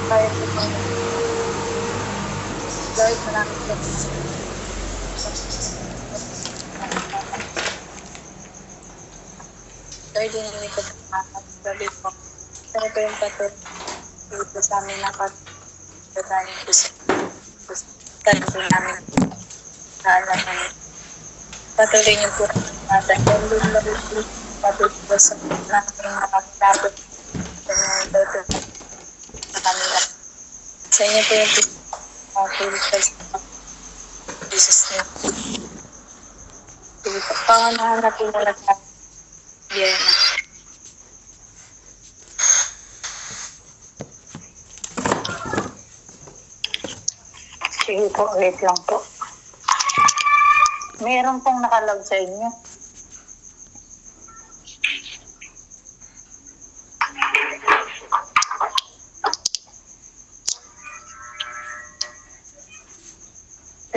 Kaya po bang Lord, maraming salamat sa Lord, hinihingi ko salamat. Sabi po, kaya po yung patuloy dito sa amin na patuloy ko sa patuloy namin sa alam namin. Patuloy niyo po natin. Patuloy po sa namin nakakapagod sa kanila. Sa inyo po yung patuloy sa Jesus name. Panganahan na po talaga. Yan. Sige po, wait lang po. Meron pong nakalog sa inyo.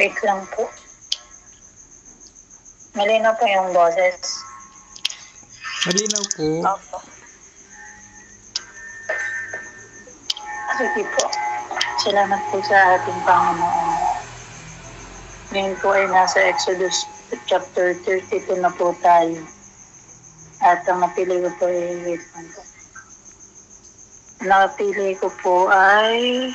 Wait lang po. Malinaw po yung boses. Malinaw po. Opo. Sige po. Salamat po sa ating Panginoon. Ngayon po ay nasa Exodus chapter 32 na po tayo. At ang napili ko po ay, wait lang po. Napili ko po ay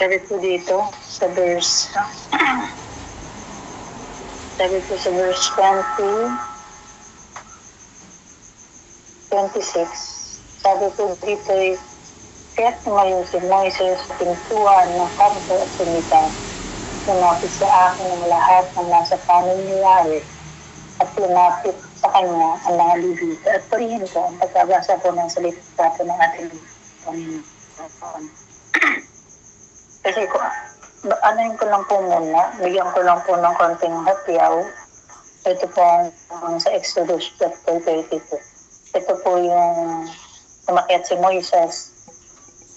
sabi po dito sa verse sabi po sa verse 26, sabi po dito ay kaya't tumayo si Moises sa pintuan ng kampo at sumita. Lumapit sa akin ang lahat ng nasa panig ni Yahweh at lumapit sa kanya ang mga Levita at parihin ko ang pagkabasa po ng salita po ng ating Panginoon. Kasi anuhin ko lang po muna, bigyan ko lang po ng konting hapyaw. Ito po ang sa Exodus chapter 32. Ito po yung umakyat si Moises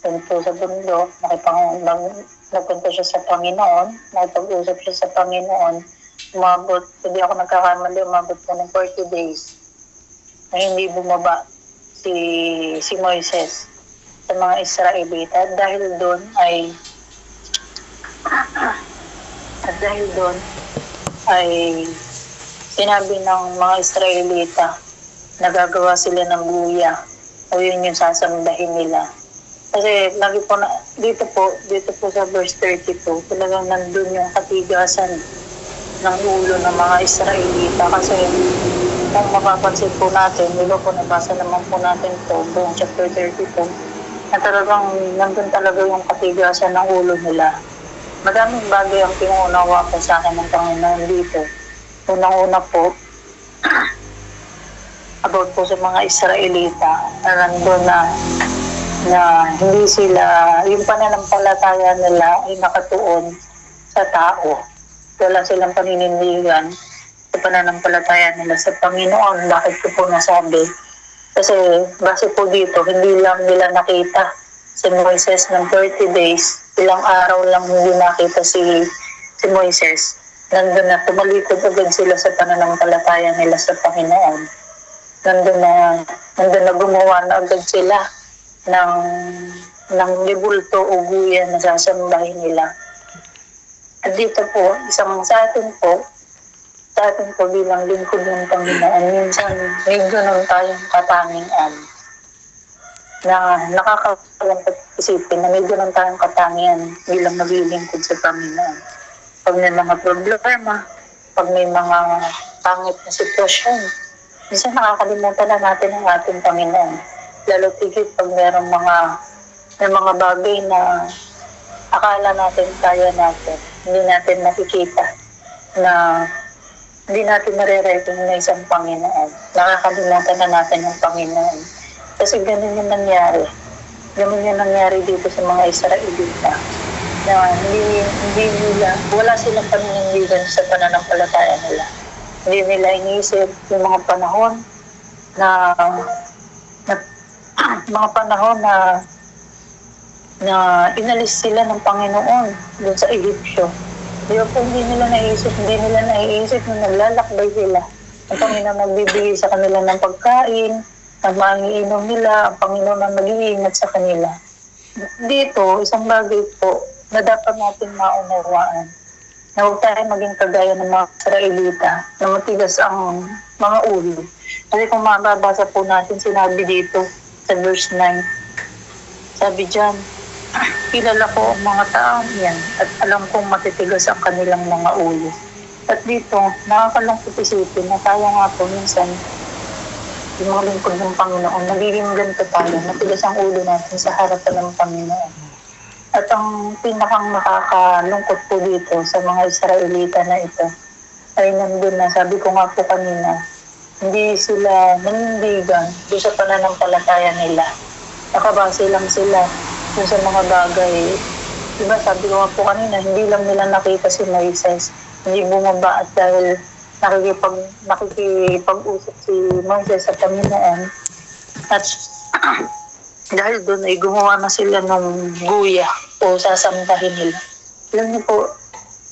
dun po sa bundok, nagpunta siya sa Panginoon, nakipag-usap siya sa Panginoon, umabot, hindi ako nagkakamali, umabot po ng 40 days na hindi bumaba si Moises sa mga Israelita. Dahil doon sinabi ng mga Israelita na gagawa sila ng buya o yun yung sasambahin nila. Kasi lagi po dito po sa verse 32, talagang nandun yung katigasan ng ulo ng mga Israelita. Kasi kung mapapansin po natin, diba po nabasa naman po natin ito, buong chapter 32, na talagang nandun talaga yung katigasan ng ulo nila. Madaming bagay ang pinuunawa po sa akin ng Panginoon dito. Unang-una po, about po sa mga Israelita, na nandun na hindi sila, yung pananampalataya nila ay nakatuon sa tao. Wala silang paninindigan sa pananampalataya nila sa Panginoon. Bakit ko po nasabi? Kasi base po dito, hindi lang nila nakita si Moises ng 30 days, ilang araw lang hindi nakita si Moises. Nandun na tumalikod agad sila sa pananampalataya nila sa Panginoon. Nandun na gumawa na agad sila ng libulto o guya na sasambahin nila. At dito po, sa atin po bilang lingkod ng Panginoon, minsan may ganun tayong katangian na nakakakalangkat isipin na may ganun tayong katangian bilang naglilingkod sa Panginoon. Pag may mga problema, pag may mga pangit na sitwasyon, minsan nakakalimutan na natin ang ating Panginoon. Lalo tigit pag may mga bagay na akala natin kaya natin, hindi natin nakikita na hindi natin nare-recognize ang Panginoon. Nakakalimutan na natin ang Panginoon. Kasi ganun yung nangyari. Ganun yung nangyari dito sa mga Israelita. Na hindi nila, wala silang paninindigan sa pananampalataya nila. Hindi nila iniisip yung mga panahon na inalis sila ng Panginoon doon sa Egyptyo. Di ba po hindi nila naiisip na naglalakbay sila. Ang Panginoon nagbibigay sa kanila ng pagkain, na maiinom nila, ang Panginoon ang mag-iingat sa kanila. Dito, isang bagay po na dapat natin maunawaan na huwag tayo maging kagaya ng mga Israelita na matigas ang mga ulo. Kasi kung mababasa po natin, sinabi dito sa verse 9, sabi dyan, kilala ko ang mga taong yan at alam kong matitigas ang kanilang mga ulo. At dito, nakakalungkot isipin na tayo nga po minsan, yung mga lingkod ng Panginoon, nagiging ganito tayo, matigas ang ulo natin sa harapan ng Panginoon. At ang pinakang nakakalungkot po dito sa mga Israelita na ito, ay nandun na, sabi ko nga po kanina, hindi sila nanindigan doon sa pananampalataya nila. Nakabase lang sila doon sa mga bagay. Diba sabi ko nga po kanina, hindi lang nila nakita si Moises, hindi bumaba at dahil nakikipag-usap si Moises sa Panginoon. At dahil doon ay gumawa na sila ng guya o sasambahin nila. Alam niyo po,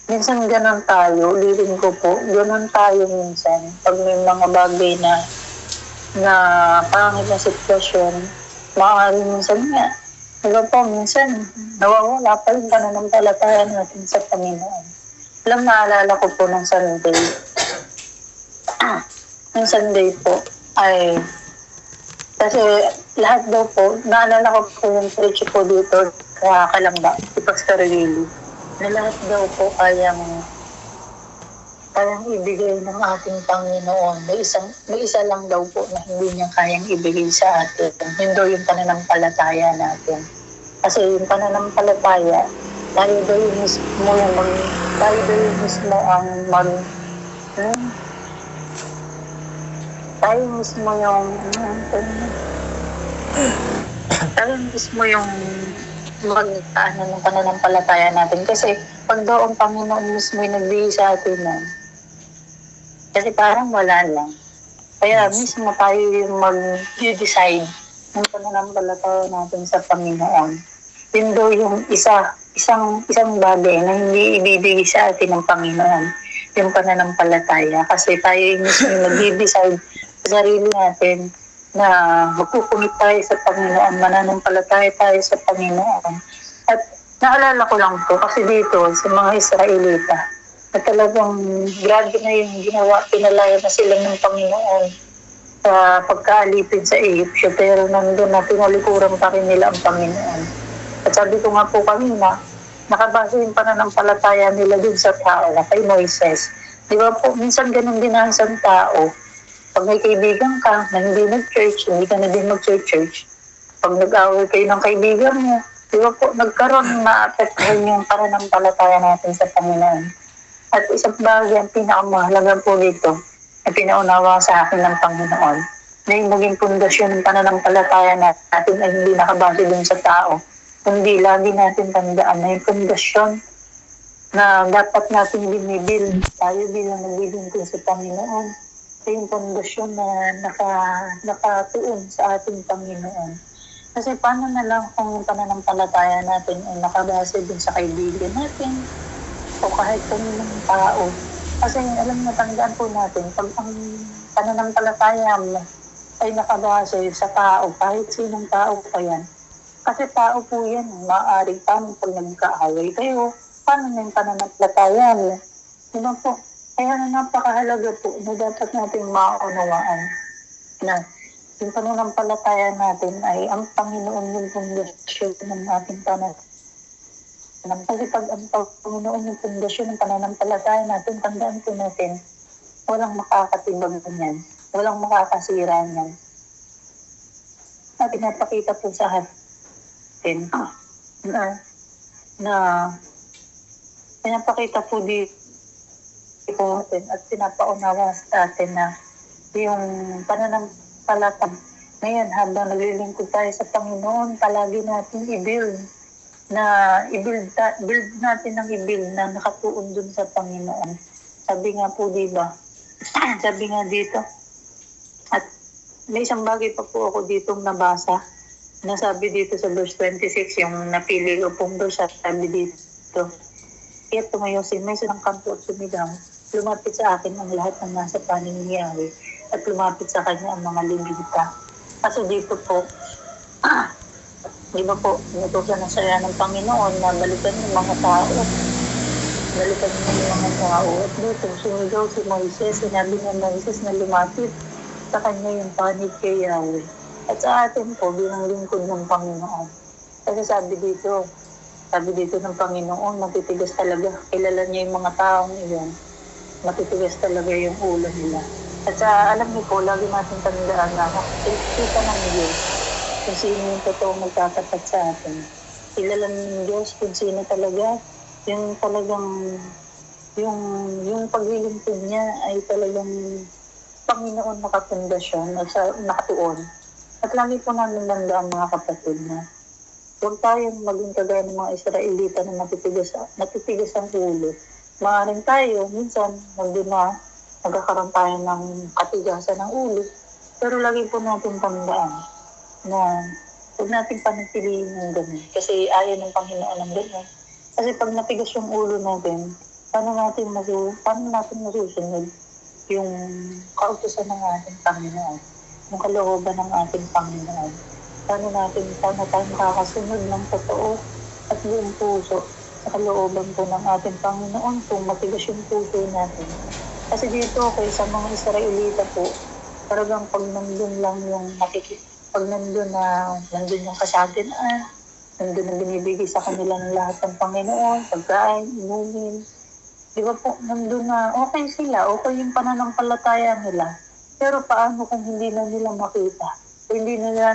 minsan ganun tayo, ulitin ko po, ganun tayo minsan. Pag may mga bagay na pangit na sitwasyon, maaaring minsan nga, diba po, minsan nawawala pa yung pananampalataya natin sa Panginoon. Alam, naalala ko po ng Sunday. Yung Sunday po ay kasi lahat daw po, naalala ko po yung preach po dito sa Kalamba, si Pastor Lily, na lahat daw po kayang ibigay ng ating Panginoon. May isa lang daw po na hindi niya kayang ibigay sa atin. Yun daw yung pananampalataya natin. Kasi yung pananampalataya, tayo daw yung mismo yung mag-ano ng pananampalataya natin. Kasi pag daw ang Panginoon mismo yung nagbigay sa atin nun, kasi parang wala lang. Kaya mismo tayo yung mag-decide ng pananampalataya natin sa Panginoon. Yun daw yung isang bagay na hindi ibibigay sa atin ng Panginoon, yung pananampalataya. Kasi tayo yung mismo yung mag-decide sa sarili natin na magkukumit tayo sa Panginoon, mananampalataya tayo sa Panginoon. At naalala ko lang po, kasi dito sa mga Israelita, na talagang grabe na yung ginawa, pinalaya na sila ng Panginoon sa pagkaalipin sa Egypto, pero nandun na tinalikuran pa rin nila ang Panginoon. At sabi ko nga po kanina, nakabase yung pananampalataya nila dun sa tao, kay Moises. Di ba po, minsan ganun din ang isang tao. Pag may kaibigan ka na hindi nag-church, hindi ka na din mag-church. Pag nag-away kayo ng kaibigan mo, di ba po, nagkaroon na apektuhan yung pananampalataya natin sa Panginoon. At isang bagay ang pinakamahalaga po dito na pinaunawa sa akin ng Panginoon na yung maging pundasyon ng pananampalataya natin ay hindi nakabase dun sa tao. Kundi lagi natin tandaan na yung pundasyon na dapat natin binibuild tayo bilang naglilingkod sa Panginoon. Ito yung pundasyon na nakatuon sa ating Panginoon. Kasi paano na lang kung yung pananampalataya natin ay nakabase din sa kaibigan natin o kahit kaninong tao. Kasi alam mo, tandaan po natin, pag ang pananampalataya mo ay nakabase sa tao, kahit sinong tao pa yan. Kasi tao po yan, maaaring paano pag nagkaaway kayo, paano na yung pananampalataya mo? Diba po? Kaya napakahalaga po na dapat natin maunawaan na yung pananampalataya natin ay ang Panginoon yung pundasyon ng ating pananampalataya. Kasi pag ang Panginoon yung pundasyon ng pananampalataya natin, tandaan po natin, walang makakatibag niyan, walang makakasira niyan. At pinapakita po sa atin na pinapakita po dito natin at pinapaunawa sa atin na yung pananampalataya ngayon habang naglilingkod tayo sa Panginoon, palagi natin i-build natin ng i-build na nakatuon dun sa Panginoon. Sabi nga po, diba? Sabi nga dito, at may isang bagay pa po ako ditong nabasa na sabi dito sa verse 26, yung napili ko pong verse, sabi dito, kaya tumayo si Moises ng kanto at sumigaw, lumapit sa akin ang lahat ng nasa panig ni Yahweh at lumapit sa kanya ang mga Levita. Kasi dito po, di ba po, inutusan na saya ng Panginoon na balikan yung mga tao. Balikan mo yung mga tao. At dito, sumigaw si Moises, sinabi ni Moises na lumapit sa kanya yung panig kay Yahweh. At sa atin po, bilang lingkod ng Panginoon. Kasi sabi dito ng Panginoon, matitigas talaga. Kilala niya yung mga taong iyon. Matitigas talaga yung ulo nila. At alam niyo po, lagi natin tandaan na kita ng Diyos kung sino yung totoong magtatapat sa atin. Kilala ng Diyos kung sino talaga yung talagang yung paglilingkod niya ay talagang Panginoon nakapundasyon at nakatuon. At lagi po namin tandaan mga kapatid na huwag tayong maging kagaya ng mga Israelita na natitigas ang ulo. Maaaring tayo, minsan, nagkakaroon tayo ng katigasan ng ulo. Pero lagi po natin tandaan na huwag natin panatilihin ng ganun. Kasi ayaw ng Panginoon ng ganun. Kasi pag natigas yung ulo natin, paano natin masusunod yung kautusan ng ating Panginoon, yung kalooban ng ating Panginoon? Paano tayo makakasunod ng totoo at buong puso sa kalooban po ng ating Panginoon kung matigas yung puso natin? Kasi dito, kay sa mga Israelita po, talagang pag nandun lang yung pag nandun yung kasaganaan, nandun ang binibigay sa kanila ng lahat ng Panginoon, pagkain, inumin. Di ba po, nandun na okay sila, okay yung pananampalataya nila. Pero paano kung hindi na nila makita? Hindi nga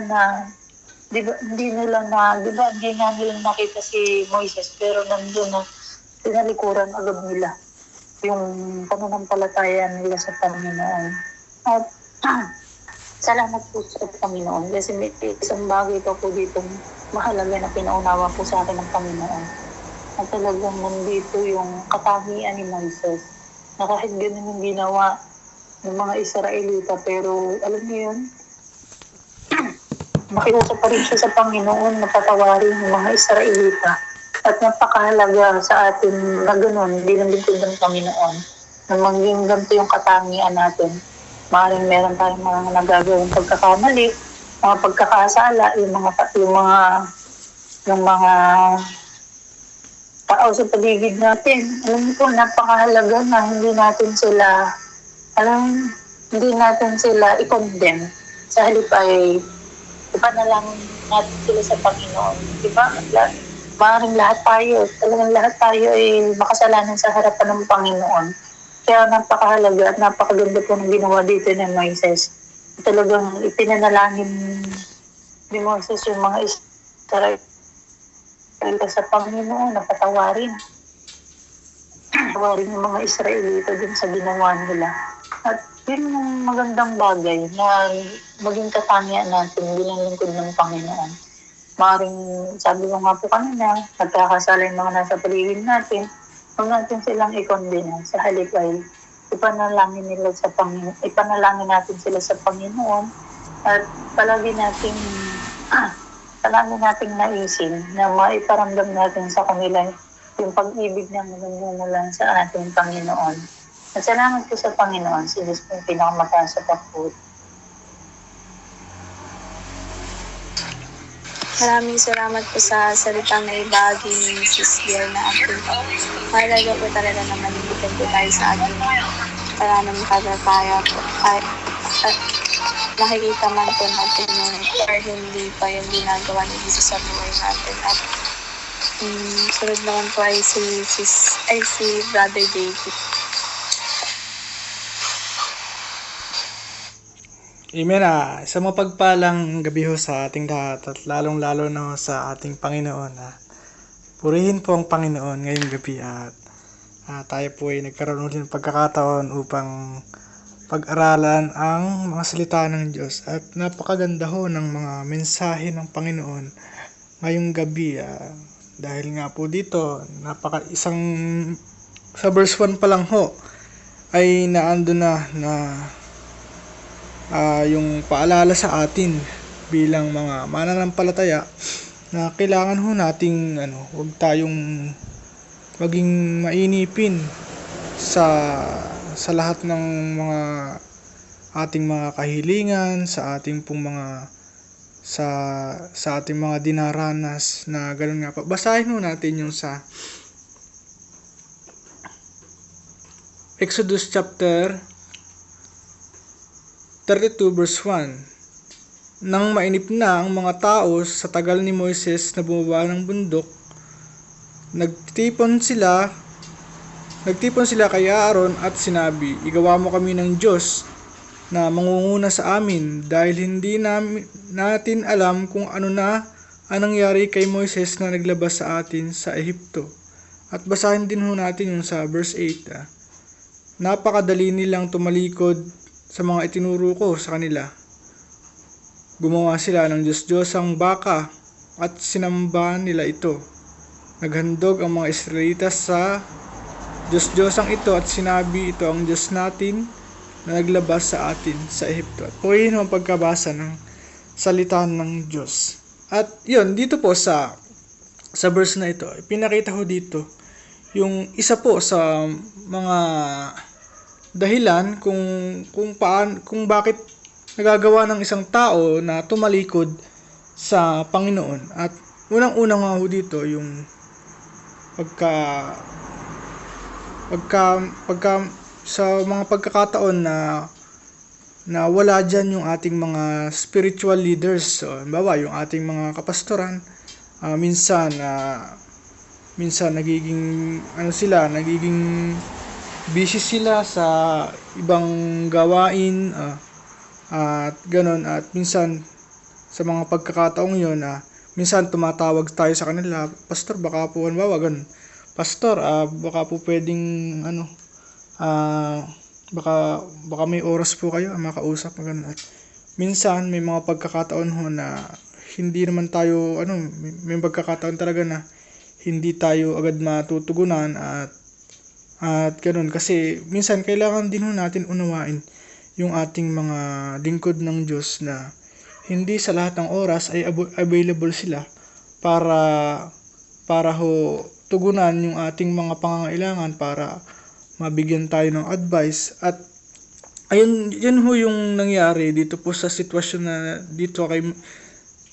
nila nakita si Moises, pero nandun na tinalikuran agad nila yung pananampalataya nila sa Panginoon. At salamat po sa Panginoon kasi may isang bagay pa po dito mahalaga na pinaunawa po sa akin ng Panginoon. At talagang nandito yung katangian ni Moises na kahit ganun yung ginawa ng mga Israelita, pero alam niyo yun, makiusap pa rin siya sa Panginoon na patawarin ng mga Israelita. At napakahalaga sa atin na gano'n, bilang lingkod ng Panginoon, na maging ganito yung katangian natin. Maaaring meron tayong mga nagagawang pagkakamali, mga pagkakasala, yung mga tao sa paligid natin. Alam niyo po, napakahalaga na hindi natin sila i-condemn. Sa halip ay ipanalangin natin sila sa Panginoon. Diba? Maaaring talagang lahat tayo ay makasalanan sa harapan ng Panginoon. Kaya napakahalaga at napakaganda po ng ginawa dito ni Moises. Talagang ipinanalangin ni Moises yung mga Israel sa Panginoon na patawarin yung mga Israelita din sa ginawa nila. At yun yung magandang bagay na maging katangian natin bilang lingkod ng Panginoon. Maaaring, sabi ko nga po kanina, nagkakasala yung mga nasa paligid natin, huwag natin silang i-condemn. Sa halip ay ipanalangin natin sila sa Panginoon at palagi nating naisin na maiparamdam natin sa kanila yung pag-ibig na nagmumula sa ating Panginoon. At salamat po sa Panginoon, si Diyos po yung pinakamataas sa pagput. Maraming salamat po sa salitang na ibahagi ni Sis Biel na ating mahalaga po talaga na malimbitan po tayo sa ating pananampalataya po. At nakikita man po natin yung or hindi pa yung ginagawa ni Jesus sa buhay natin. At sunod naman po ay si Brother David. Amen. Sa mapagpalang gabi ho sa ating lahat at lalong-lalo na sa ating Panginoon. Purihin po ang Panginoon ngayong gabi at tayo po ay nagkaroon ulit ng pagkakataon upang pag-aralan ang mga salita ng Diyos. At napakaganda ho ng mga mensahe ng Panginoon ngayong gabi. Dahil nga po dito, sa verse 1 pa lang ho, ay naando na yung paalala sa atin bilang mga mananampalataya na kailangan ho nating huwag tayong maging mainipin sa lahat ng mga ating mga kahilingan, sa ating pong mga sa ating mga dinaranas na ganun nga po. Basahin ho natin yung sa Exodus chapter 32 verse 1. Nang mainip na ang mga tao sa tagal ni Moises na bumaba ng bundok, nagtipon sila kay Aaron at sinabi, "Igawa mo kami ng Diyos na mangunguna sa amin dahil hindi natin alam kung ano na ang nangyari kay Moises na naglabas sa atin sa Ehipto." At basahin din ho natin yung sa verse 8. Napakadali nilang tumalikod sa mga itinuro ko sa kanila. Gumawa sila ng Diyos-Diyosang baka at sinamba nila ito. Naghandog ang mga Israelitas sa Diyos-Diyosang ito at sinabi, "Ito ang Diyos natin na naglabas sa atin sa Ehipto." At po yun ang pagkabasa ng salita ng Diyos. At yun, dito po sa verse na ito, pinakita ko dito yung isa po sa mga dahilan kung bakit nagagawa ng isang tao na tumalikod sa Panginoon. At unang-unang nga ho dito yung pagka sa mga pagkakataon na wala dyan yung ating mga spiritual leaders. So, halimbawa, yung ating mga kapastoran, minsan nagiging busy sila sa ibang gawain, at ganun. At minsan sa mga pagkakataong yun, minsan tumatawag tayo sa kanila, "Pastor, baka po," halimbawa ganun, "Pastor, baka po pwedeng baka may oras po kayo makausap," ganun. At minsan may mga pagkakataon ho na hindi naman tayo may pagkakataon talaga na hindi tayo agad matutugunan at ganun, kasi minsan kailangan din ho natin unawain yung ating mga lingkod ng Diyos na hindi sa lahat ng oras ay available sila para ho tugunan yung ating mga pangangailangan, para mabigyan tayo ng advice. At ayun, yun ho yung nangyari dito po sa sitwasyon na dito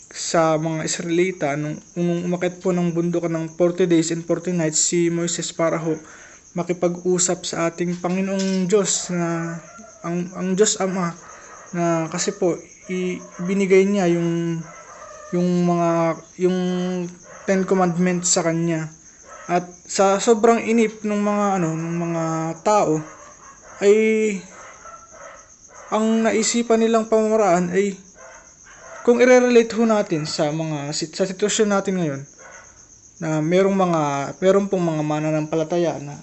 sa mga Israelita nung umakyat po ng bundok ng 40 days and 40 nights si Moises para ho makipag-usap sa ating Panginoong Diyos, na ang Diyos Ama, na kasi po ibinigay niya yung 10 commandments sa kanya. At sa sobrang inip ng mga tao ay ang naisipan nilang pamamaraan ay, kung i-relate ho natin sa sitwasyon natin ngayon, na meron pong mga mananampalataya na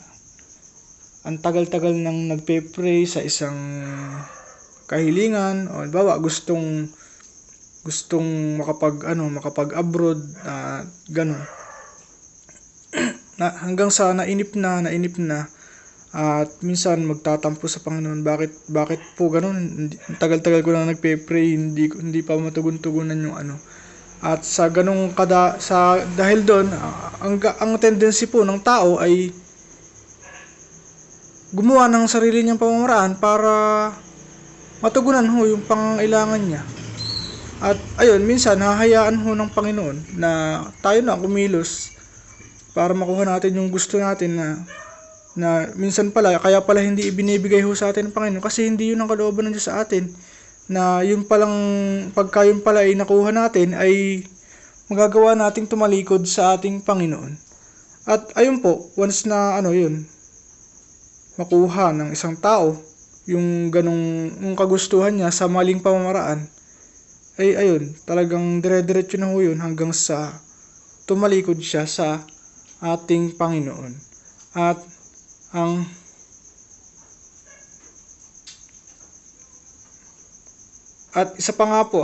ang tagal-tagal nang nagpe-pray sa isang kahilingan, o halimbawa gustong makapag-abroad, ganun. Hanggang sa nainip na at minsan magtatampo sa Panginoon, bakit po ganun? Tagal-tagal ko na nagpe-pray, hindi pa matugon-tugunan yung At sa ganung dahil doon, ang tendency po ng tao ay gumawa ng sarili niyang pamamaraan para matugunan ho yung pangangailangan niya. At ayun, minsan hahayaan ho ng Panginoon na tayo na kumilos para makuha natin yung gusto natin, na minsan kaya pala hindi ibinibigay ho sa atin ng Panginoon kasi hindi yun ang kalooban ng Diyos sa atin, na yun palang pagka yun pala ay nakuha natin ay magagawa nating tumalikod sa ating Panginoon. At ayun po, once na makuha ng isang tao yung kagustuhan niya sa maling pamamaraan, ay ayun, talagang dire-diretso na ho yun hanggang sa tumalikod siya sa ating Panginoon. At isa pa nga po,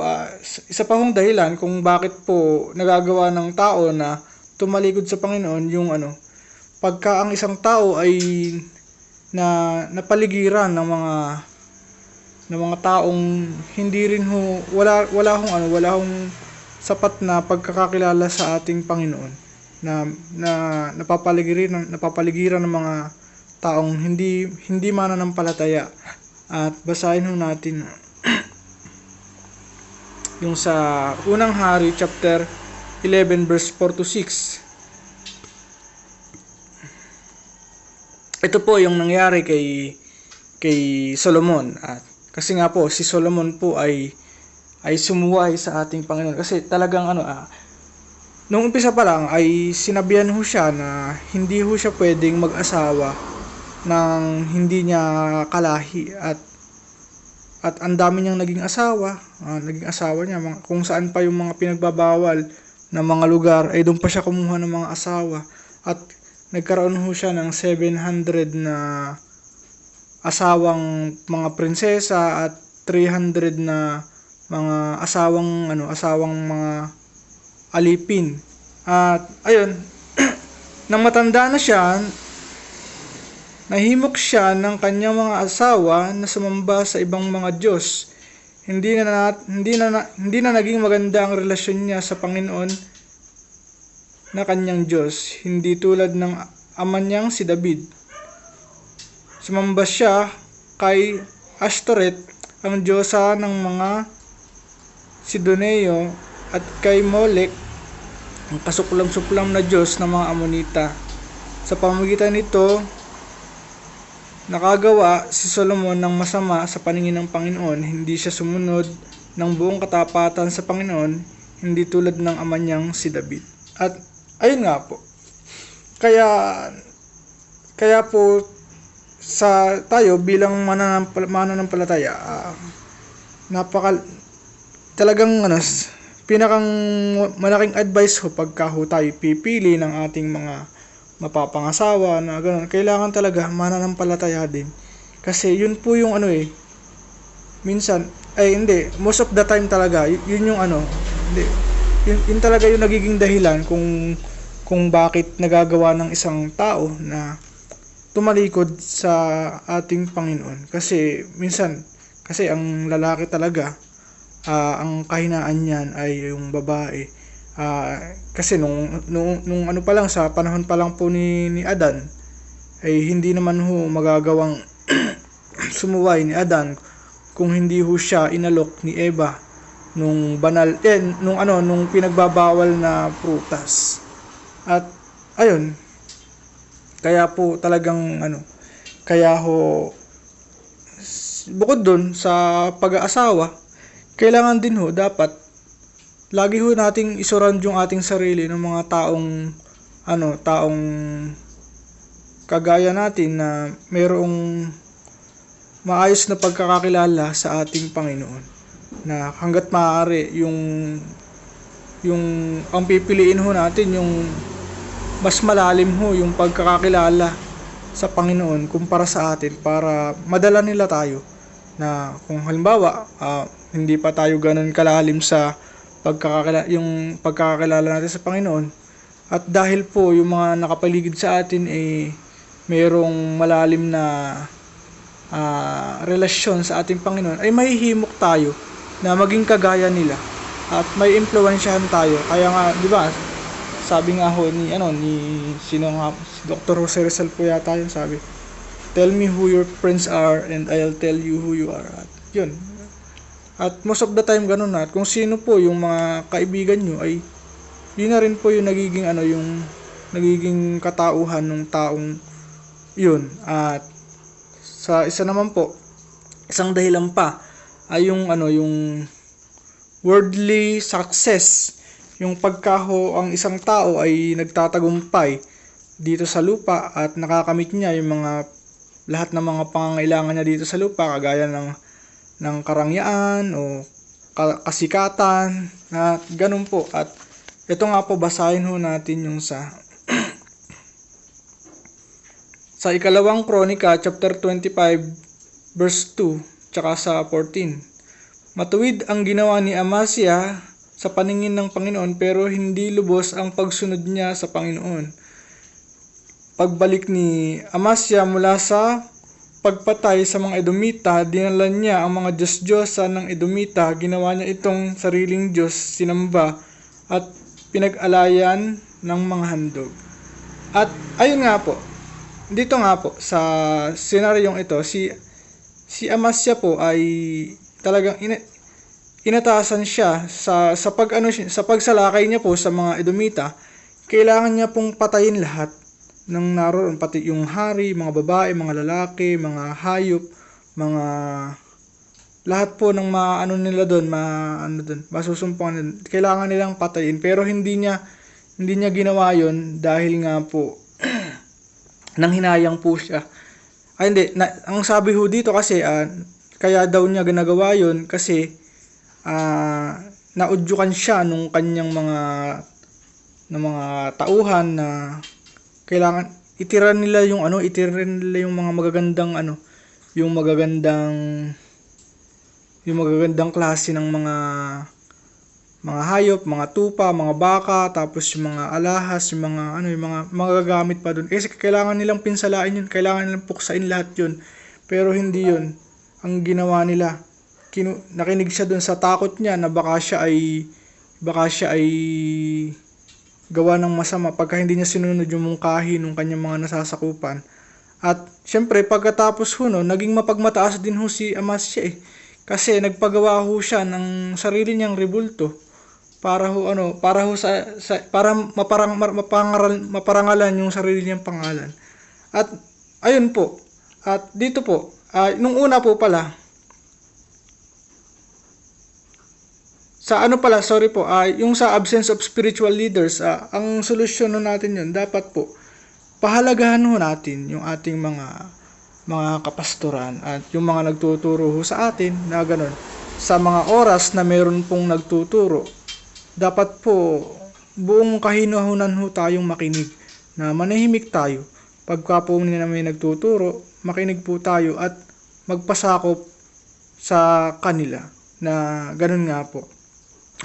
isa pa hong dahilan kung bakit po nagagawa ng tao na tumalikod sa Panginoon, yung pagka ang isang tao ay napaligiran ng mga taong hindi rin ho, wala hong sapat na pagkakakilala sa ating Panginoon, na napapaligiran ng mga taong hindi mananampalataya. At basahin ho natin yung sa unang hari chapter 11 verse 4 to 6. Ito po yung nangyari kay Solomon. At kasi nga po si Solomon po ay sumuway sa ating Panginoon, kasi talagang nung umpisa pa lang ay sinabihan ho siya na hindi ho siya pwedeng mag-asawa ng hindi niya kalahi, at ang dami niyang naging asawa. Naging asawa niya kung saan pa yung mga pinagbabawal na mga lugar ay doon pa siya kumuha ng mga asawa, at nagkaroon ho siya ng 700 na asawang mga prinsesa at 300 na mga asawang mga alipin. At ayun, nang matanda na siya, nahimok siya ng kanyang mga asawa na sumamba sa ibang mga Diyos. Hindi na naging maganda ang relasyon niya sa Panginoon na kanyang Diyos, hindi tulad ng ama niyang si David. Sumamba siya kay Ashtoreth, ang diyosa ng mga Sidoneo, at kay Molek, ang kasuklam-suklam na Diyos ng mga Amonita. Sa pamamagitan nito, nakagawa si Solomon ng masama sa paningin ng Panginoon. Hindi siya sumunod ng buong katapatan sa Panginoon, hindi tulad ng ama niyang si David. At ayun nga po. Kaya po sa tayo bilang mananampalataya, talagang pinakang malaking advice ho pagka ho tayo pipili ng ating mga mapapangasawa na gano'n, kailangan talaga mananampalataya din, kasi yun po yung minsan hindi, most of the time talaga yun yung hindi, yun talaga yung nagiging dahilan kung bakit nagagawa ng isang tao na tumalikod sa ating Panginoon. Kasi minsan ang lalaki talaga, ang kahinaan niyan ay yung babae. Kasi nung pa lang, sa panahon pa lang po ni Adan, ay hindi naman ho magagawang sumuway ni Adan kung hindi ho siya inalok ni Eva nung nung pinagbabawal na prutas. At ayun, kaya po talagang kaya ho, bukod dun sa pag-aasawa, kailangan din ho dapat lagi ho nating isurround yung ating sarili ng mga taong kagaya natin na mayroong maayos na pagkakakilala sa ating Panginoon, na hangga't maaari yung ang pipiliin ho natin yung mas malalim ho yung pagkakakilala sa Panginoon kumpara sa atin, para madala nila tayo na kung halimbawa hindi pa tayo ganun kalalim sa pagkakakilala natin sa Panginoon, at dahil po yung mga nakapaligid sa atin mayroong malalim na relasyon sa ating Panginoon, ay mahihimok tayo na maging kagaya nila at may impluwensyahan tayo. Kaya nga, di ba, sabi nga ho ni si Dr. Jose Rizal po yata yun, sabi, "Tell me who your friends are and I'll tell you who you are." At yun. At most of the time ganun na. At kung sino po yung mga kaibigan nyo, ay yun na rin po yung nagiging yung nagiging katauhan ng taong yun. At sa isa naman po, isang dahilan pa ay yung worldly success, yung pagkaho ang isang tao ay nagtatagumpay dito sa lupa at nakakamit niya yung lahat ng mga pangangailangan niya dito sa lupa, kagaya ng karangyaan o kasikatan, at ganun po. At ito nga po, basahin ho natin yung sa ikalawang Kronika chapter 25 verse 2 tsaka sa 14. "Matuwid ang ginawa ni Amasya sa paningin ng Panginoon, pero hindi lubos ang pagsunod niya sa Panginoon. Pagbalik ni Amasya mula sa pagpatay sa mga Edomita, dinala niya ang mga Diyos-Diyosa ng Edomita, ginawa niya itong sariling Diyos, sinamba at pinag-alayan ng mga handog." At ayun nga po, dito nga po sa senaryong ito, si Amasya po ay talagang inatasan siya sa pag ano sa pagsalakay niya po sa mga Edomita, kailangan niya pong patayin lahat ng naroon, pati yung hari, mga babae, mga lalaki, mga hayop, mga lahat po ng maano nila doon, masusumpungan, kailangan nilang patayin, pero hindi niya ginawa yon dahil nga po nang hinayang po siya. Ay hindi, ang sabi ho dito kasi kaya daw niya ginagawa yon kasi naudyukan siya nung kanyang mga tauhan na kailangan itira nila yung mga magagandang klase ng mga hayop, mga tupa, mga baka, tapos yung mga alahas, yung mga magagamit pa doon. Kasi kailangan nilang pinsalain yun, kailangan nilang puksain lahat yun. Pero hindi yun ang ginawa nila. Nakinig siya doon sa takot niya na baka siya ay gawa ng masama pagka hindi niya sinunod yung mungkahi ng kanyang mga nasasakupan. At syempre pagkatapos naging mapagmataas din ho si Amasya kasi nagpagawa ho siya ng sarili niyang rebulto para maparangalan yung sarili niyang pangalan. At ayun po. At dito po, nung una po pala yung sa absence of spiritual leaders, ang solusyon natin yun, dapat po, pahalagahan natin yung ating mga kapastoran at yung mga nagtuturo sa atin na ganun. Sa mga oras na meron pong nagtuturo, dapat po, buong kahinahunan tayong makinig, na manahimik tayo. Pagka po may nagtuturo, makinig po tayo at magpasakop sa kanila na ganun nga po.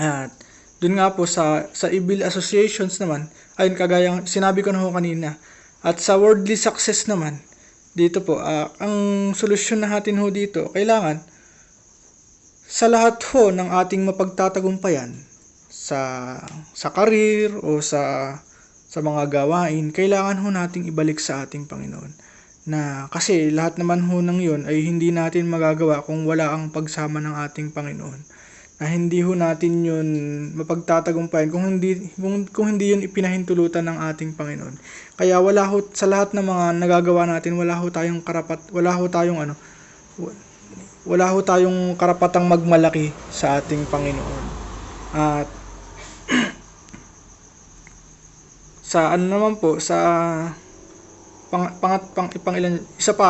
At dun nga po sa evil associations naman, ayun kagaya sinabi ko na kanina. At sa worldly success naman, dito po, ang solusyon natin dito, kailangan sa lahat ng ating mapagtatagumpayan sa karir o sa mga gawain, kailangan nating ibalik sa ating Panginoon. Na kasi lahat naman ng yun ay hindi natin magagawa kung wala ang pagsama ng ating Panginoon. Na hindi natin yun mapagtatagumpayan kung hindi yun ipinahintulutan ng ating Panginoon. Kaya sa lahat ng mga nagagawa natin, wala tayong karapatang magmalaki sa ating Panginoon. At sa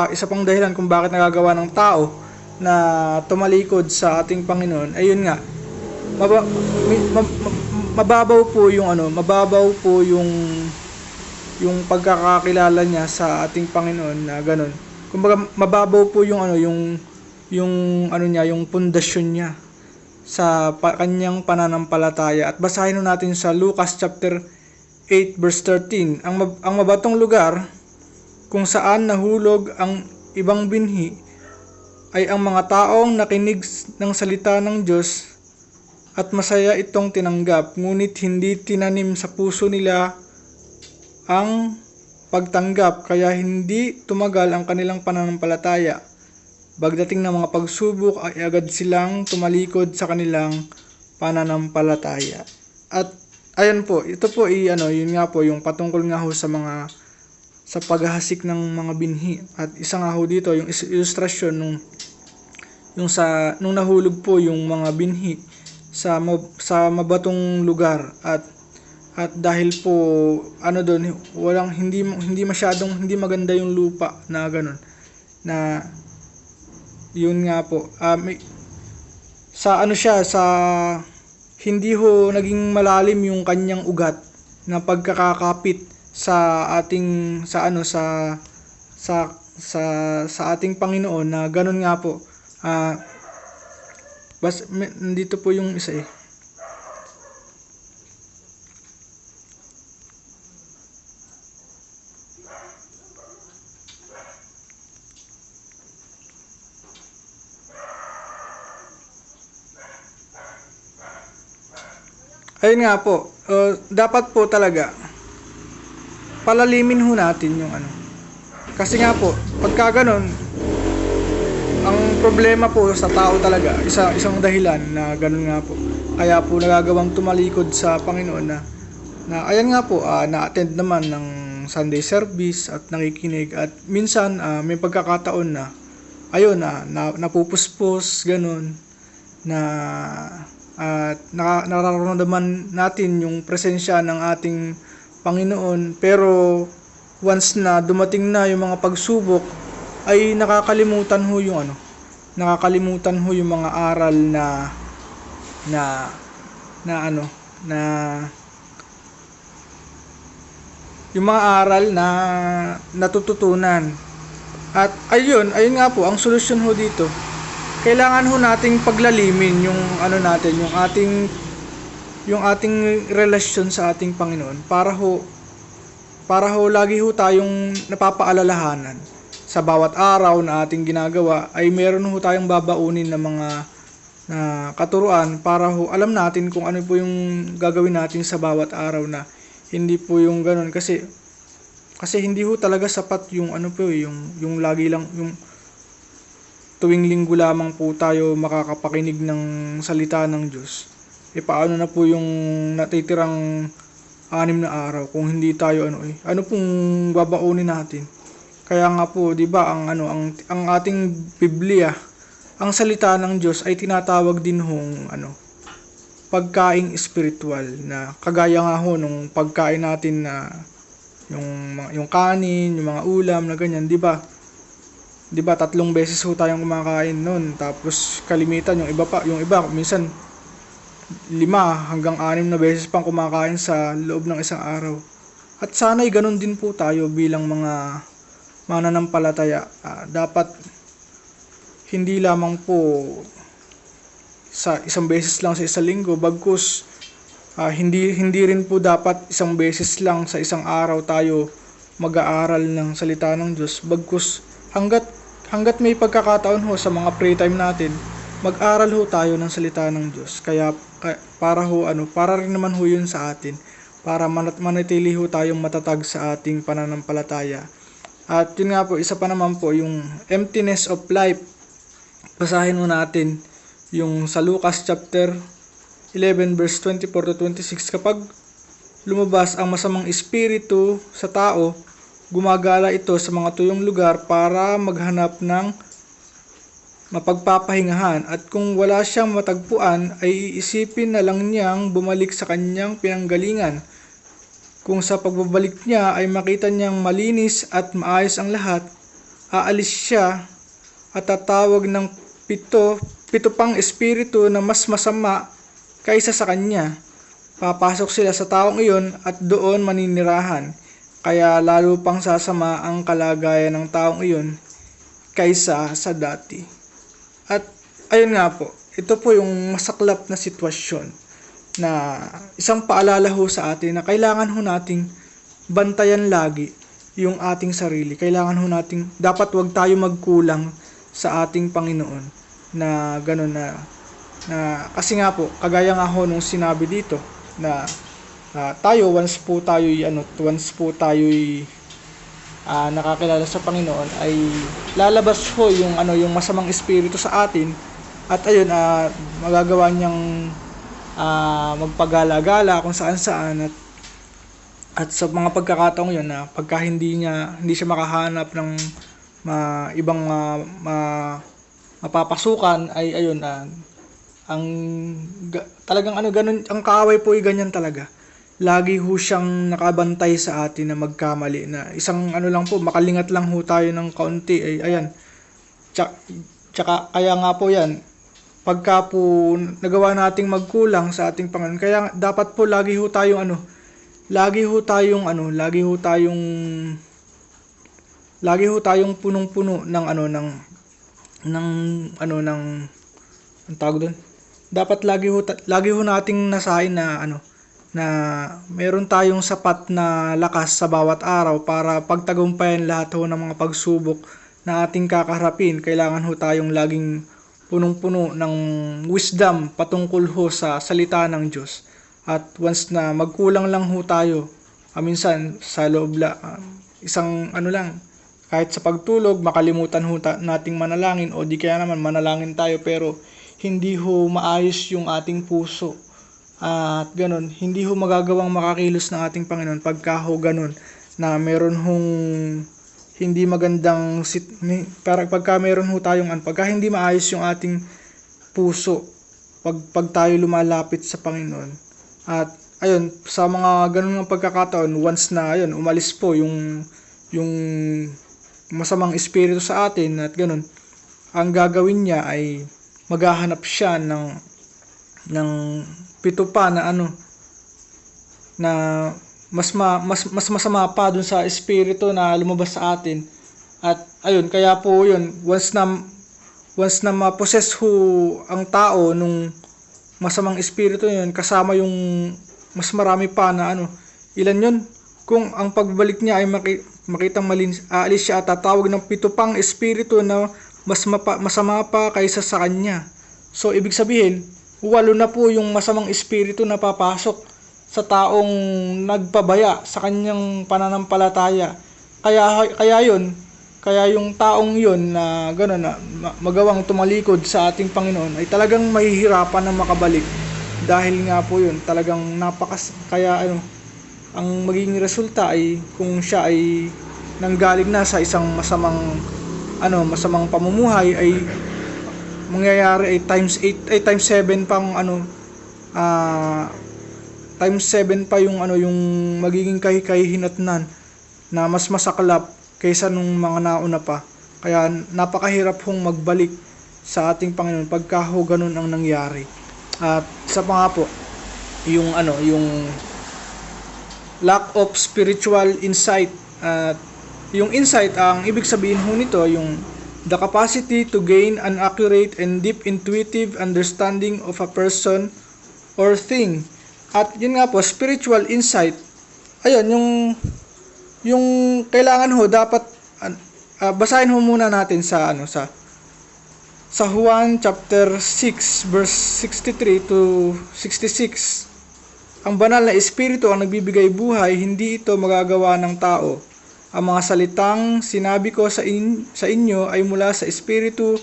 isa pang dahilan kung bakit nagagawa ng tao na tumalikod sa ating Panginoon, ayun nga, mababaw po yung pagkakakilala niya sa ating Panginoon na ganun. Kumbaga mababaw po yung pundasyon niya sa kanyang pananampalataya. At basahin natin sa Lucas chapter 8 verse 13. Ang mabatong lugar kung saan nahulog ang ibang binhi ay ang mga taong nakinig ng salita ng Diyos at masaya itong tinanggap, ngunit hindi tinanim sa puso nila ang pagtanggap, kaya hindi tumagal ang kanilang pananampalataya. Pagdating ng mga pagsubok ay agad silang tumalikod sa kanilang pananampalataya. At ayan po, ito po yun nga po yung patungkol nga sa paghahasik ng mga binhi. At isa nga dito yung ilustrasyon nung nahulog po yung mga binhi sa mabatong lugar at dahil po doon hindi maganda yung lupa na ganun, na yun nga po sa hindi naging malalim yung kanyang ugat na pagkakakapit sa ating ating Panginoon, na ganun nga po. Nandito po yung isa ayun nga po, dapat po talaga palalimin natin yung kasi nga po, pagka ganun, ang problema po sa tao talaga, isang dahilan na ganun nga po. Kaya po nagagawang tumalikod sa Panginoon na ayan nga po, na-attend naman ng Sunday service at nakikinig, at minsan may pagkakataon na ayun na napupuspos ganun, na at nararamdaman natin yung presensya ng ating Panginoon, pero once na dumating na yung mga pagsubok ay nakakalimutan ho yung mga aral na na yung mga aral na natututunan. At ayun nga po ang solusyon ho dito. Kailangan ho nating paglalimin yung yung ating relasyon sa ating Panginoon, para ho lagi ho tayong napapaalalahanan sa bawat araw na ating ginagawa, ay meron ho tayong babaunin na mga katuruan, para ho alam natin kung ano po yung gagawin natin sa bawat araw, na hindi po yung ganun, kasi hindi ho talaga sapat yung yung lagi lang yung tuwing linggo lamang po tayo makakapakinig ng salita ng Diyos. Paano na po yung natitirang 6 na araw kung hindi tayo ano pong babaunin natin? Kaya nga po, 'di ba, ang ating Biblia, ang salita ng Diyos ay tinatawag din hong pagkaing spiritual, na kagaya nga ho nung pagkain natin na yung kanin, yung mga ulam na ganyan, 'di ba? 3 beses ho tayong kumakain noon, tapos kalimitan yung iba minsan 5 hanggang 6 na beses pang kumakain sa loob ng isang araw. At sana'y ganun din po tayo bilang mga mananampalataya. Dapat hindi lamang po sa 1 beses lang sa isang linggo, bagkus hindi rin po dapat 1 beses lang sa isang araw tayo mag-aaral ng salita ng Diyos, bagkus hanggat may pagkakataon ho sa mga free time natin, mag-aral ho tayo ng salita ng Diyos. Kaya para rin naman ho yun sa atin, para manatili ho tayong matatag sa ating pananampalataya. At yun nga po, isa pa naman po yung emptiness of life. Basahin mo natin yung sa Lucas chapter 11 verse 24 to 26. Kapag lumabas ang masamang espiritu sa tao, gumagala ito sa mga tuyong lugar para maghanap ng mapagpapahingahan, at kung wala siyang matagpuan ay iisipin na lang niyang bumalik sa kanyang pinanggalingan. Kung sa pagbabalik niya ay makita niyang malinis at maayos ang lahat, aalis siya at tatawag ng pito pang espiritu na mas masama kaysa sa kanya. Papasok sila sa taong iyon at doon maninirahan, kaya lalo pang sasama ang kalagayan ng taong iyon kaysa sa dati. At ayun nga po, ito po yung masaklap na sitwasyon, na isang paalala ho sa atin na kailangan ho nating bantayan lagi yung ating sarili. Kailangan ho nating, dapat wag tayo magkulang sa ating Panginoon, na gano'n na kasi nga po, kagaya nga ho nung sinabi dito, na tayo once po tayo'y nakakilala sa Panginoon, ay lalabas ho yung masamang espiritu sa atin, at ayun magagawa niyang magpagala-gala kung saan-saan, at sa mga pagkakataong yun na pagka hindi siya makahanap ng ibang mapapasukan, ay ayun talagang ganun ang kaaway po, ay ganyan talaga. Lagi ho siyang nakabantay sa atin na magkamali, na isang lang po, makalingat lang ho tayo ng kaunti, ay ayan. Tsaka kaya nga po yan, pagka po nagawa nating magkulang sa ating Panginoon, kaya dapat po lagi ho tayong punong-puno ng ang tawag doon. Dapat lagi ho nating nasahin na meron tayong sapat na lakas sa bawat araw para pagtagumpayan lahat ho ng mga pagsubok na ating kakaharapin. Kailangan ho tayong laging punong-puno ng wisdom patungkol ho sa salita ng Diyos. At once na magkulang lang ho tayo, minsan sa loob isang kahit sa pagtulog, makalimutan ho nating manalangin o di kaya naman manalangin tayo pero hindi ho maayos yung ating puso. At ganun, hindi ho magagawang makakilos ng ating Panginoon pagka ho ganun na meron hong hindi magandang para pagka meron ho tayong pagka hindi maayos yung ating puso pag tayo lumalapit sa Panginoon. At ayun, sa mga ganun ng pagkakataon, once na ayun, umalis po yung masamang espiritu sa atin at ganun, ang gagawin niya ay maghahanap siya ng pito pa na na mas masama pa dun sa espiritu na lumabas sa atin. At ayun, kaya po yun, once na ma-possess ho ang tao nung masamang espiritu yun, kasama yung mas marami pa na ilan yun? Kung ang pagbalik niya ay makitang aalis siya at tatawag ng pito pang espiritu na masama pa kaysa sa kanya. So, ibig sabihin, 8 na po yung masamang espiritu na papasok sa taong nagpabaya sa kanyang pananampalataya. Kaya yung taong yun na gano'n na magawang tumalikod sa ating Panginoon ay talagang mahihirapan na makabalik. Dahil nga po yun, talagang ang magiging resulta ay kung siya ay nanggaling na sa isang masamang pamumuhay ay mangyayari ay times 8 ay times 7 pang times 7 pa yung yung magiging kahihinatnan na mas masaklap kaysa nung mga nauna pa. Kaya napakahirap hong magbalik sa ating Panginoon pagka ho ganun ang nangyari. At isa pa nga po, yung lack of spiritual insight. At yung insight, ang ibig sabihin ho nito, yung the capacity to gain an accurate and deep intuitive understanding of a person or thing. At yun nga po, spiritual insight, ayun, yung kailangan ho, dapat, basahin ho muna natin sa Juan chapter 6, verse 63 to 66. Ang banal na espiritu ang nagbibigay buhay, hindi ito magagawa ng tao. Ang mga salitang sinabi ko sa inyo ay mula sa espiritu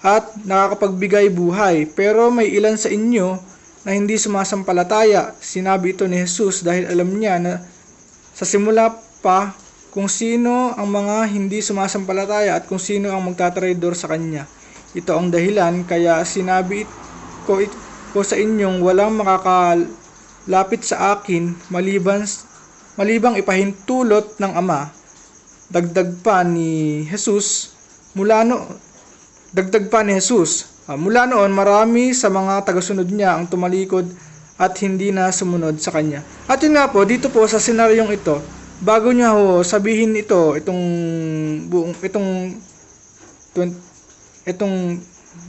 at nakakapagbigay buhay. Pero may ilan sa inyo na hindi sumasampalataya. Sinabi ito ni Jesus dahil alam niya na sa simula pa kung sino ang mga hindi sumasampalataya at kung sino ang magtatraidor sa kanya. Ito ang dahilan kaya sinabi ko sa inyong walang makakalapit sa akin malibang ipahintulot ng Ama. Dagdag pa ni Jesus, mula noon marami sa mga tagasunod niya ang tumalikod at hindi na sumunod sa kanya. At yun nga po, dito po sa senaryong ito, bago niya ho sabihin itong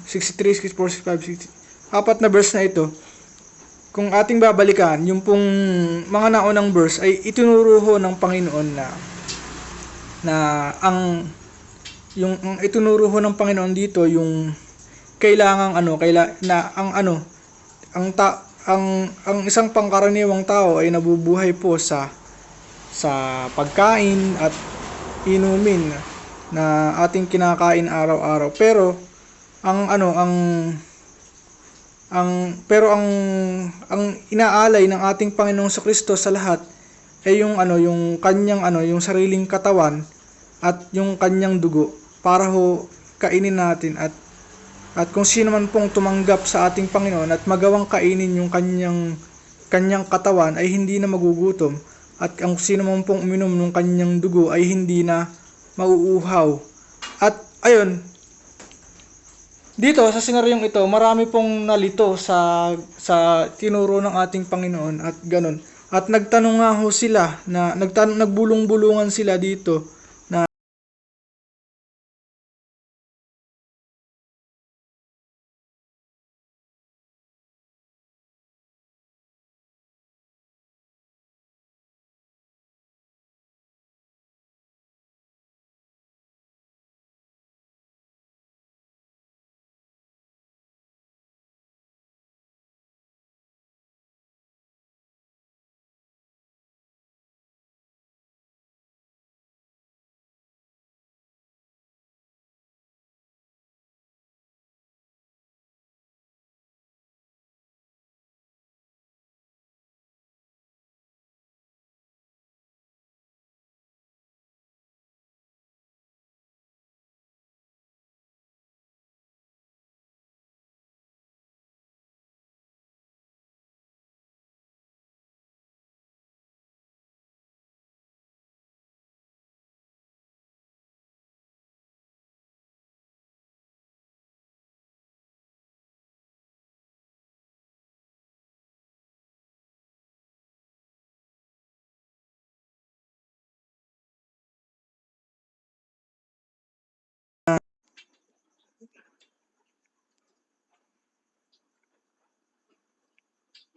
63, 64, 65, 60, apat na verse na ito, kung ating babalikan, yung pong mga naunang verse ay itinuro ho ng Panginoon ang itinuro ho ng Panginoon dito yung ang isang pangkaraniwang tao ay nabubuhay po sa pagkain at inumin na ating kinakain araw-araw. Pero ang inaalay ng ating Panginoong Kristo sa lahat ay yung kanyang yung sariling katawan at yung kanyang dugo para ho kainin natin at kung sino man pong tumanggap sa ating Panginoon at magawang kainin yung kanyang katawan ay hindi na magugutom at ang sino man pong uminom ng kanyang dugo ay hindi na mauuhaw. At ayun, dito sa senaryong ito, marami pong nalito sa tinuro ng ating Panginoon at ganun. At nagtanong nga ho sila nagbulong-bulungan sila dito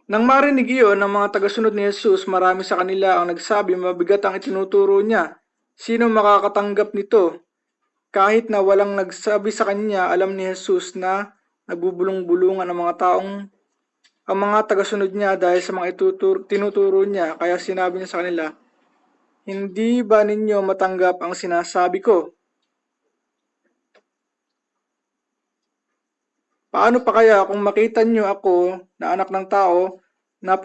Nang marinig iyon ng mga tagasunod ni Jesus, marami sa kanila ang nagsabi mabigat ang itinuturo niya. Sino makakatanggap nito? Kahit na walang nagsabi sa kanya, alam ni Jesus na nagbubulong-bulungan ang mga tagasunod niya dahil sa mga tinuturo niya. Kaya sinabi niya sa kanila, hindi ba ninyo matanggap ang sinasabi ko? Paano pa kaya kung makita niyo ako na anak ng tao na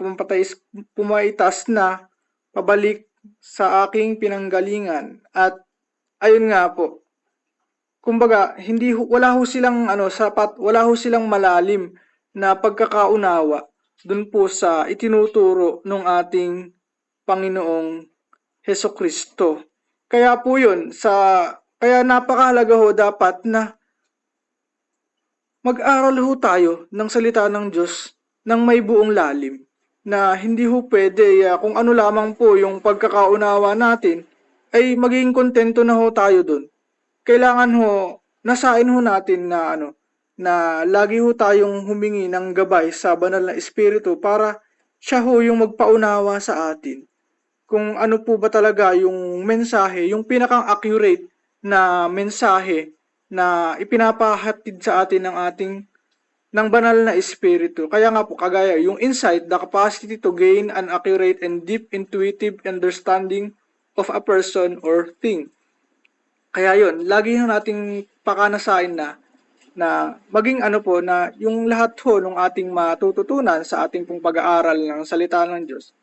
pumaitas na pabalik sa aking pinanggalingan? At ayun nga po, kumbaga wala ho silang wala ho silang malalim na pagkakaunawa dun po sa itinuturo ng ating Panginoong Hesukristo. Kaya po yun, kaya napakahalaga ho dapat na mag-aral ho tayo ng salita ng Diyos ng may buong lalim na hindi ho pwede kung ano lamang po yung pagkakaunawa natin ay maging kontento na ho tayo dun. Kailangan ho, nasain ho natin na lagi ho tayong humingi ng gabay sa banal na espiritu para siya ho yung magpaunawa sa atin. Kung ano po ba talaga yung mensahe, yung pinaka-accurate na mensahe na ipinapahatid sa atin ng banal na espiritu. Kaya nga po, kagaya yung insight, the capacity to gain an accurate and deep intuitive understanding of a person or thing. Kaya yun, lagi nating pakanasain na maging na yung lahat ho ng ating matututunan sa ating pong pag-aaral ng salita ng Diyos.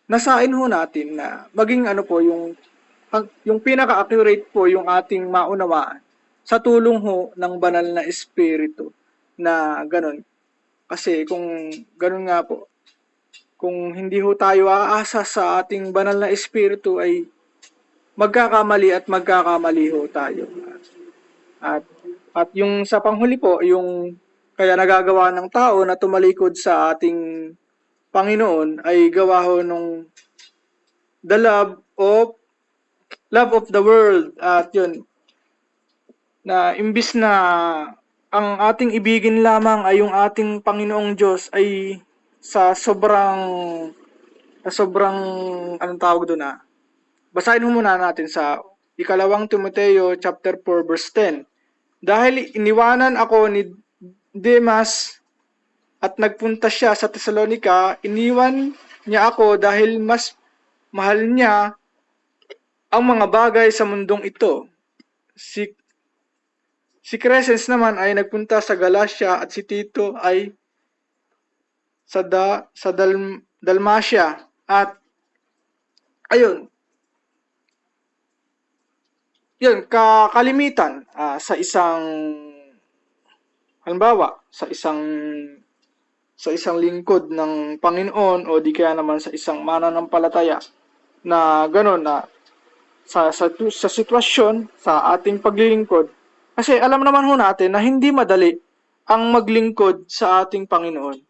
Nasain ho natin na maging yung pinaka-accurate po yung ating maunawaan sa tulong ho ng banal na espiritu na ganun. Kasi kung ganun nga po, kung hindi ho tayo aasa sa ating banal na espiritu ay magkakamali ho tayo. At yung sa panghuli po, yung kaya nagagawa ng tao na tumalikod sa ating Panginoon ay gawa ho nung the love of the world. At yun, na imbis na ang ating ibigin lamang ay yung ating Panginoong Diyos ay sa sobrang anong tawag doon basahin mo muna natin sa ikalawang Timoteo chapter 4 verse 10. Dahil iniwanan ako ni Demas at nagpunta siya sa Thessalonica, iniwan niya ako dahil mas mahal niya ang mga bagay sa mundong ito. Si Crescens naman ay nagpunta sa Galacia at si Tito ay sa Dalmatia. At ayun, yun, kalimitan sa isang halimbawa, sa isang lingkod ng Panginoon o di kaya naman sa isang mananampalataya na gano'n na sa sitwasyon sa ating paglilingkod. Kasi alam naman ho natin na hindi madali ang maglingkod sa ating Panginoon.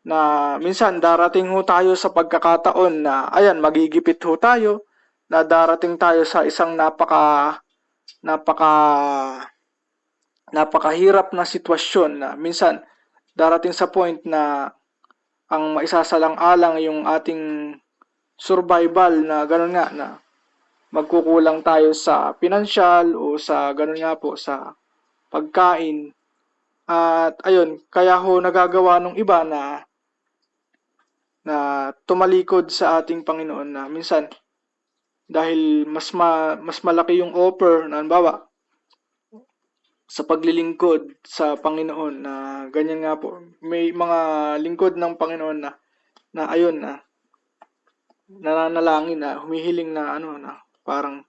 Na minsan darating ho tayo sa pagkakataon na ayan, magigipit ho tayo, na darating tayo sa isang napakahirap na sitwasyon na minsan darating sa point na ang maisasalang-alang yung ating survival na gano'n nga na magkukulang tayo sa pinansyal o sa gano'n nga po sa pagkain. At ayun, kaya ho nagagawa ng iba na tumalikod sa ating Panginoon na minsan dahil mas malaki yung offer na halimbawa sa paglilingkod sa Panginoon na ganyan nga po. May mga lingkod ng Panginoon na ayun na nananalangin na humihiling na na parang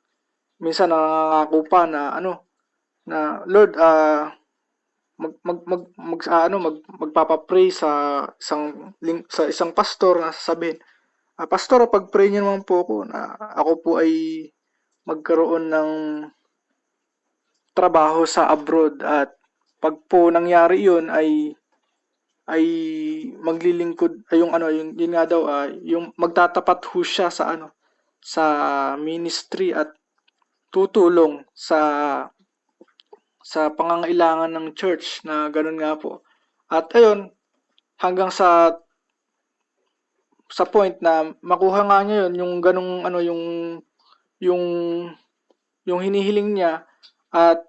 minsan nangangako pa na na Lord magpapa-pray sa isang pastor na sasabihin, Pastor, pag-pray niyo naman po ako na ako po ay magkaroon ng trabaho sa abroad at pag po nangyari yun ay maglilingkod ay yun nga daw yung magtatapat ho siya sa ministry at tutulong sa pangangailangan ng church na ganun nga po. At ayun, hanggang sa point na makuha nga niya yun, yung ganong ano, yung, yung hinihiling niya. At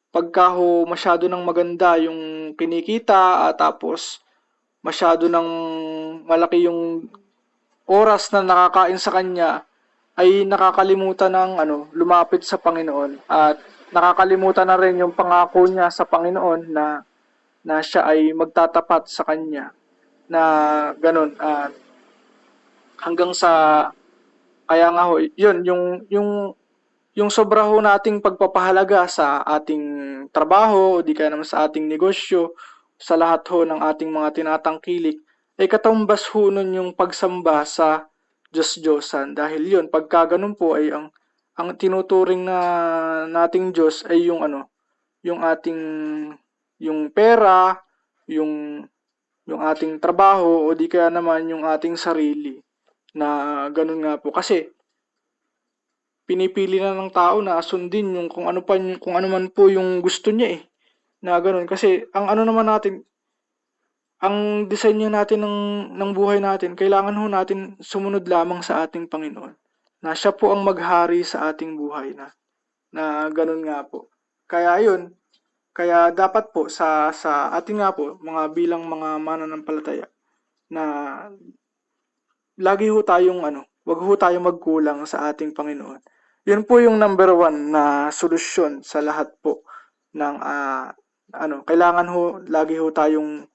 pagka ho masyado ng maganda yung kinikita, at tapos masyado ng malaki yung oras na nakakain sa kanya, ay nakakalimutan ng ano, lumapit sa Panginoon, at nakakalimutan na rin yung pangako niya sa Panginoon na siya ay magtatapat sa kanya, na ganun. At hanggang sa, kaya nga ho, yun yung sobra ho nating pagpapahalaga sa ating trabaho o di kaya naman sa ating negosyo, sa lahat ho ng ating mga tinatangkilik, ay katumbas ho nun yung pagsamba sa Diyos-Diyosan. Dahil yun, pagka ganun po ay ang tinuturing na nating Diyos ay yung ano, yung ating, yung pera, yung yung ating trabaho o di kaya naman yung ating sarili, na ganun nga po. Kasi pinipili na ng tao na sundin yung kung ano man po yung gusto niya eh. Na ganun kasi ang ano naman natin, ang disenyo natin ng buhay natin, kailangan ho natin sumunod lamang sa ating Panginoon. Na siya po ang maghari sa ating buhay, na ganun nga po. Kaya yun, kaya dapat po sa ating nga po mga bilang mga mananampalataya, na lagi ho tayong ano, wag ho tayong magkulang sa ating Panginoon. Yun po yung number one na solusyon sa lahat po ng ano, kailangan ho lagi ho tayong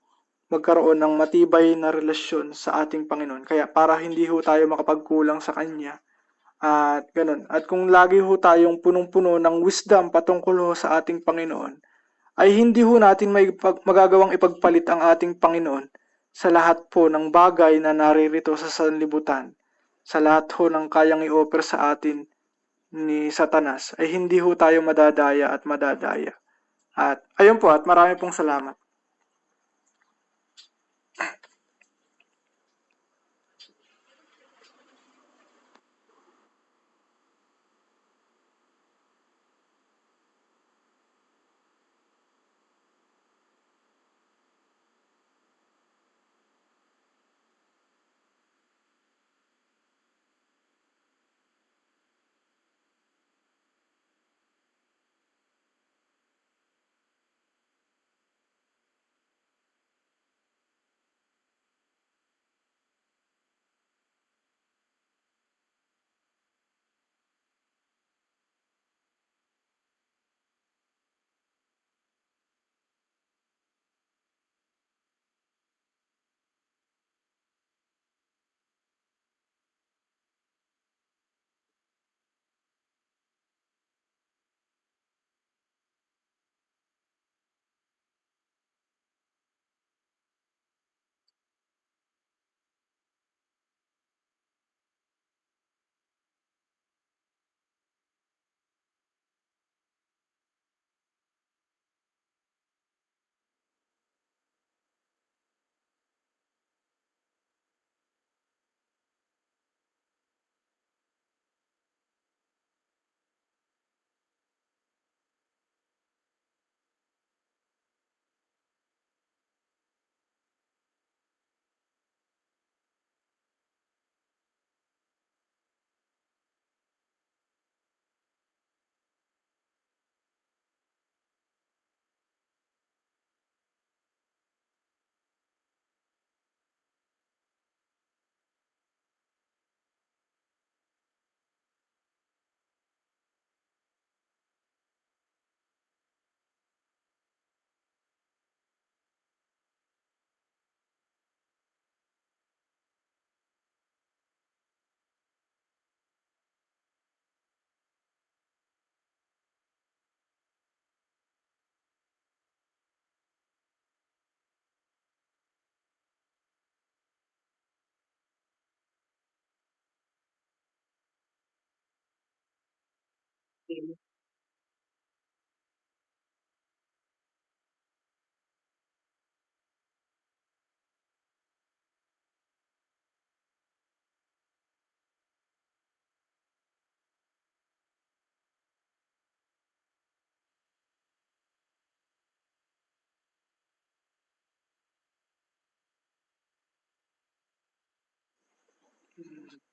magkaroon ng matibay na relasyon sa ating Panginoon. Kaya para hindi ho tayo makapagkulang sa Kanya. At ganun. At kung lagi ho tayong punong-puno ng wisdom patungkol ho sa ating Panginoon, ay hindi ho natin magagawang ipagpalit ang ating Panginoon sa lahat po ng bagay na naririto sa sanlibutan. Sa lahat ho ng kayang i-offer sa atin ni Satanas, ay hindi ho tayo madadaya at madadaya. At ayun po, at marami pong salamat. Amen.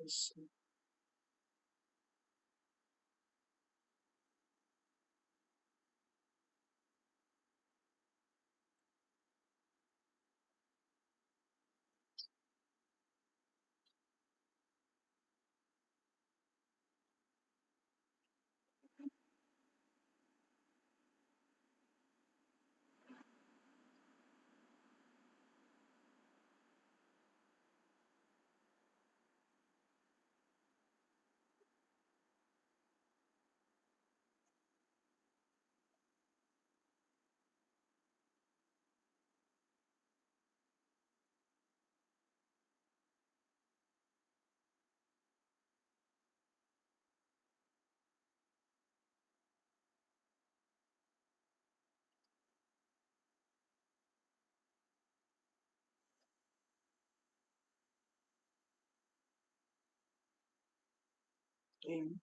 Yes. Amen.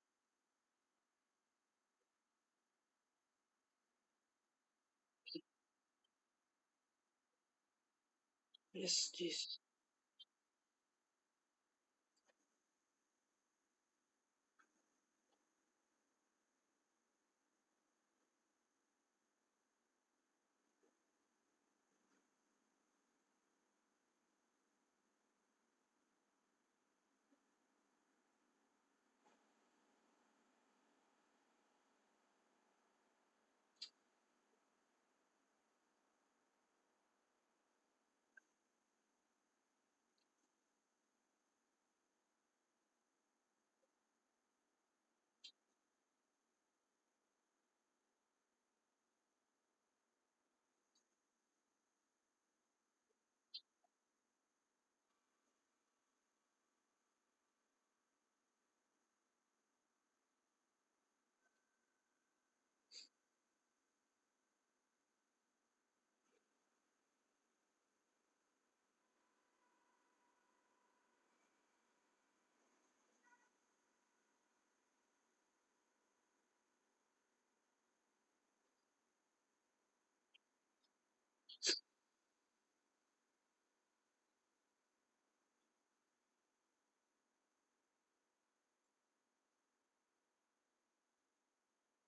Yes, Jesus.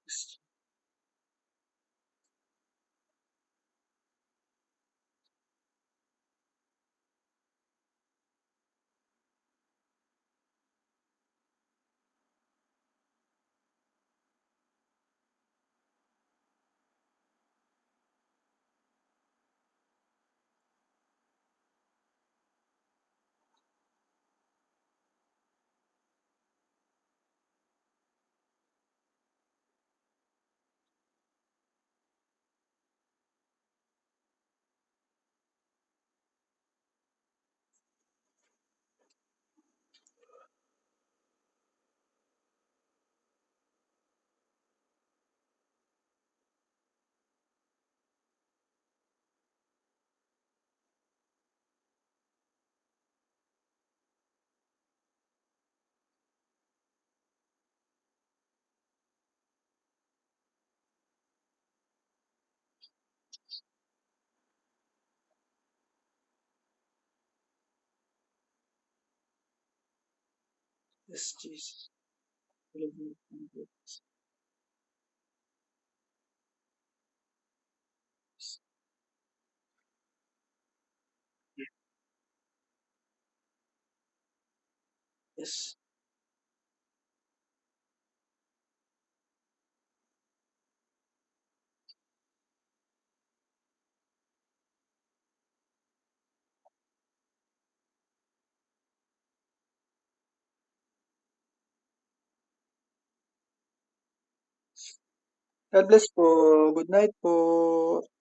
Yes. Yes, Jesus. Yes. God bless po. Good night po.